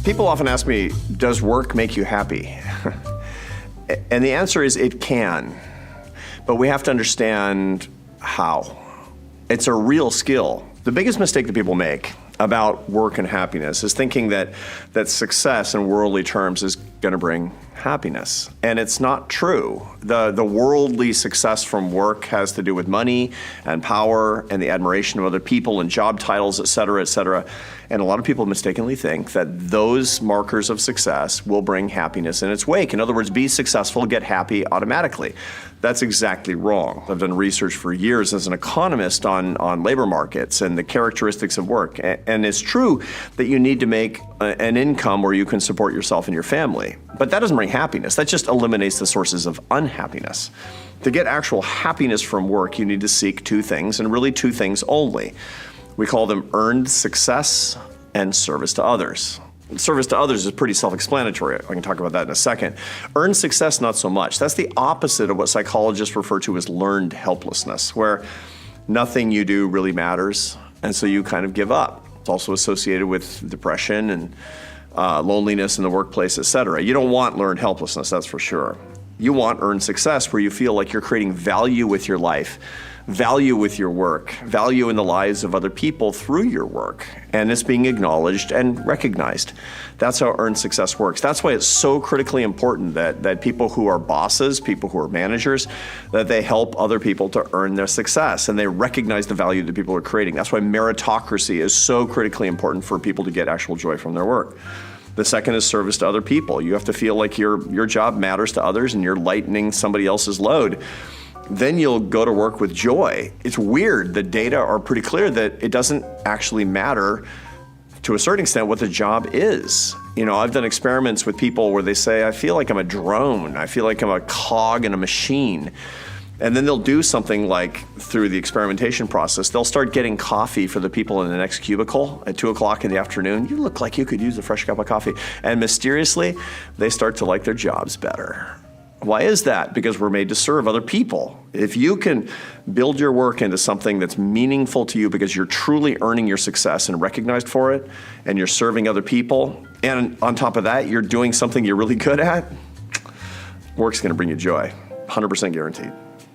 People often ask me, does work make you happy? And the answer is it can, but we have to understand how. It's a real skill. The biggest mistake that people make about work and happiness is thinking that success in worldly terms is going to bring happiness. And it's not true. The worldly success from work has to do with money and power and the admiration of other people and job titles, et cetera, et cetera. And a lot of people mistakenly think that those markers of success will bring happiness in its wake. In other words, be successful, get happy automatically. That's exactly wrong. I've done research for years as an economist on labor markets and the characteristics of work. And it's true that you need to make an income where you can support yourself and your family. But that doesn't bring happiness. That just eliminates the sources of unhappiness. To get actual happiness from work, you need to seek two things, and really two things only. We call them earned success and service to others. Service to others is pretty self-explanatory. I can talk about that in a second. Earned success, not so much. That's the opposite of what psychologists refer to as learned helplessness, where nothing you do really matters, and so you kind of give up. It's also associated with depression and loneliness in the workplace, et cetera. You don't want learned helplessness, that's for sure. You want earned success where you feel like you're creating value with your life, value with your work, value in the lives of other people through your work, and it's being acknowledged and recognized. That's how earned success works. That's why it's so critically important that people who are bosses, people who are managers, that they help other people to earn their success and they recognize the value that people are creating. That's why meritocracy is so critically important for people to get actual joy from their work. The second is service to other people. You have to feel like your job matters to others and you're lightening somebody else's load. Then you'll go to work with joy. It's weird. The data are pretty clear that it doesn't actually matter to a certain extent what the job is. You know, I've done experiments with people where they say, I feel like I'm a drone. I feel like I'm a cog in a machine. And then they'll do something like, through the experimentation process, they'll start getting coffee for the people in the next cubicle at 2 o'clock in the afternoon. You look like you could use a fresh cup of coffee. And mysteriously, they start to like their jobs better. Why is that? Because we're made to serve other people. If you can build your work into something that's meaningful to you because you're truly earning your success and recognized for it, and you're serving other people, and on top of that, you're doing something you're really good at, work's gonna bring you joy, 100% guaranteed.